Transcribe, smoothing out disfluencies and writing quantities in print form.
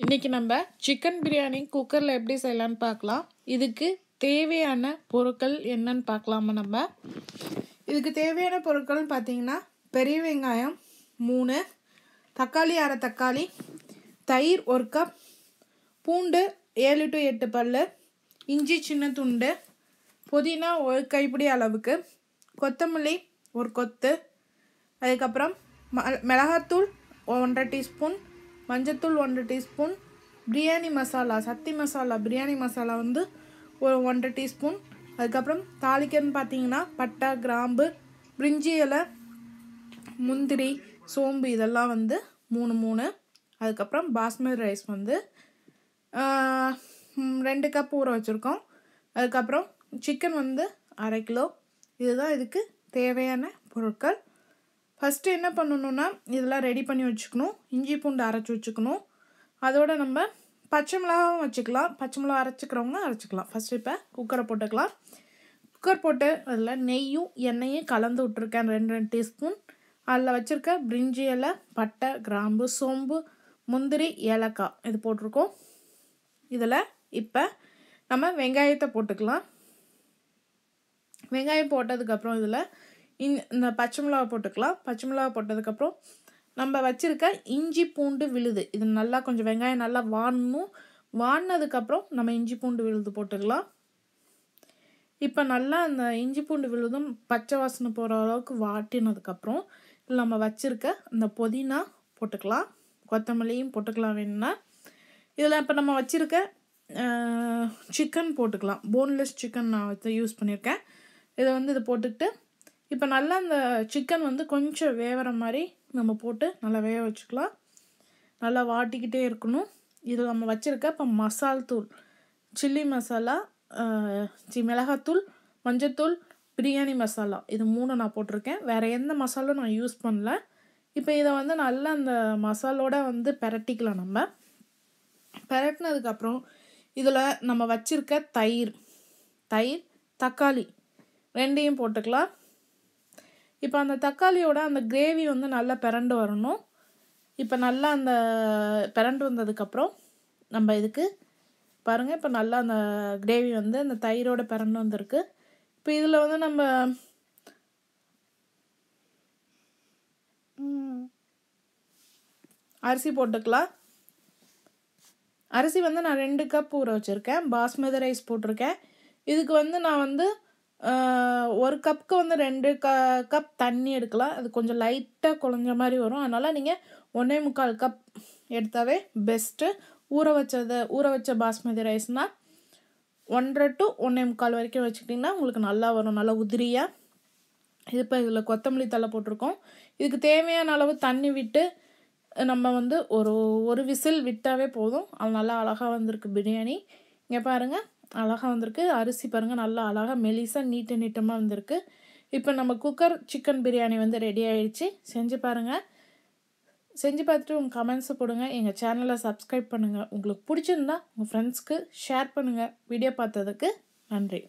இன்றைக்கி நம்ம சிக்கன் பிரியாணி குக்கரில் எப்படி செய்யலான்னு பார்க்கலாம். இதுக்கு தேவையான பொருட்கள் என்னன்னு பார்க்கலாமா நம்ம. இதுக்கு தேவையான பொருட்கள்னு பார்த்தீங்கன்னா, பெரிய வெங்காயம் 3, தக்காளி அரை தக்காளி, தயிர் 1 கப், பூண்டு 7 to 8 பல், இஞ்சி சின்ன துண்டு, புதினா 1 கைப்பிடி அளவுக்கு, கொத்தமல்லி 1 கொத்து, அதுக்கப்புறம் மிளகாத்தூள் 1.5 டீஸ்பூன், மஞ்சத்தூள் 1 டீஸ்பூன், பிரியாணி மசாலா சக்தி மசாலா பிரியாணி மசாலா வந்து ஒரு 1.5 டீஸ்பூன், அதுக்கப்புறம் தாளிக்கன்னு பார்த்தீங்கன்னா பட்டை கிராம்பு பிரிஞ்சி இலை முந்திரி சோம்பு இதெல்லாம் வந்து 3, அதுக்கப்புறம் பாஸ்மதி ரைஸ் வந்து 2 கப் ஊற வச்சுருக்கோம். அதுக்கப்புறம் சிக்கன் வந்து 1/2 கிலோ. இதுதான் இதுக்கு தேவையான பொருட்கள். ஃபஸ்ட்டு என்ன பண்ணணுன்னா, இதெல்லாம் ரெடி பண்ணி வச்சுக்கணும். இஞ்சி பூண்டு அரைச்சி வச்சுக்கணும். அதோடு நம்ம பச்சை மிளகாவும் வச்சுக்கலாம். பச்சை மிளகா அரைச்சிக்கிறவங்க அரைச்சிக்கலாம். ஃபஸ்ட்டு இப்போ குக்கரை போட்டுக்கலாம். குக்கர் போட்டு அதில் நெய்யும் எண்ணெயும் கலந்து விட்ருக்கேன் 2 டீஸ்பூன். அதில் வச்சுருக்க பிரிஞ்சி இலை பட்டை கிராம்பு சோம்பு முந்திரி ஏலக்காய் இது போட்டிருக்கோம். இதில் இப்போ நம்ம வெங்காயத்தை போட்டுக்கலாம். வெங்காயம் போட்டதுக்கப்புறம் இதில் இந்த பச்சை மிளகா போட்டுக்கலாம். பச்சை மிளகா போட்டதுக்கப்புறம் நம்ம வச்சுருக்க இஞ்சி பூண்டு விழுது இது நல்லா கொஞ்சம் வெங்காயம் நல்லா வாடினதுக்கப்புறம் நம்ம இஞ்சி பூண்டு விழுது போட்டுக்கலாம். இப்போ நல்லா அந்த இஞ்சி பூண்டு விழுதும் பச்சை வாசனை போகிற அளவுக்கு வாட்டினதுக்கப்புறம் இதில் நம்ம வச்சுருக்க அந்த புதினா போட்டுக்கலாம். கொத்தமல்லியும் போட்டுக்கலாம் வேணும்னா. இதில் இப்போ நம்ம வச்சுருக்க சிக்கன் போட்டுக்கலாம். போன்லெஸ் சிக்கன் நான் யூஸ் பண்ணியிருக்கேன். இதை வந்து இதை போட்டுக்கிட்டு இப்போ நல்லா அந்த சிக்கன் வந்து கொஞ்சம் வேகிற மாதிரி நம்ம போட்டு நல்லா வேக வச்சுக்கலாம். நல்லா வாட்டிக்கிட்டே இருக்கணும். இது நம்ம வச்சுருக்க இப்போ மசால் தூள் சில்லி மசாலா மிளகாத்தூள் மஞ்சத்தூள் பிரியாணி மசாலா இது 3 நான் போட்டிருக்கேன். வேறு எந்த மசாலும் நான் யூஸ் பண்ணல. இப்போ இதை வந்து நல்லா அந்த மசாலோடு வந்து பிரட்டிக்கலாம். நம்ம பிரட்டினதுக்கப்புறம் இதில் நம்ம வச்சுருக்க தயிர் தக்காளி 2 போட்டுக்கலாம். இப்போ அந்த தக்காளியோட அந்த கிரேவி வந்து நல்லா பிரண்டு வரணும். இப்போ நல்லா அந்த பிரண்டு வந்ததுக்கப்புறம் நம்ம இதுக்கு பாருங்கள், இப்போ நல்லா அந்த கிரேவி வந்து அந்த தயிரோட பிரண்டு வந்திருக்கு. இப்போ இதில் வந்து நம்ம அரிசி போட்டுக்கலாம். அரிசி வந்து நான் 2 கப் ஊற வச்சுருக்கேன். பாஸ்மதி ரைஸ் போட்டிருக்கேன். இதுக்கு வந்து நான் வந்து 1 கப்புக்கு வந்து 2 கப் தண்ணி எடுக்கலாம். அது கொஞ்சம் லைட்டாக குழஞ்ச மாதிரி வரும். அதனால் நீங்கள் 1.25 கப் எடுத்தாவே பெஸ்ட்டு. ஊற வச்ச பாஸ்மதி ரைஸ்னால் 1.5 to 1.25 வரைக்கும் வச்சுக்கிட்டிங்கன்னா உங்களுக்கு நல்லா வரும், நல்லா உதிரியாக. இது இப்போ இதில் கொத்தமல்லி தழை போட்டிருக்கோம். இதுக்கு தேவையான அளவு தண்ணி விட்டு நம்ம வந்து ஒரு விசில் விட்டாவே போதும். அது நல்லா அழகாக வந்திருக்கு பிரியாணி. இங்கே பாருங்கள் அழகாக வந்திருக்கு. அரிசி பாருங்கள் நல்லா அழகாக மெலிசாக நீட்டமாக வந்திருக்கு. இப்போ நம்ம குக்கர் சிக்கன் பிரியாணி வந்து ரெடி ஆகிடுச்சு. செஞ்சு பாருங்கள். செஞ்சு பார்த்துட்டு உங்கள் கமெண்ட்ஸை போடுங்க. எங்கள் சேனலை சப்ஸ்கிரைப் பண்ணுங்கள். உங்களுக்கு பிடிச்சிருந்தா உங்கள் ஃப்ரெண்ட்ஸ்க்கு ஷேர் பண்ணுங்கள். வீடியோ பார்த்ததுக்கு நன்றி.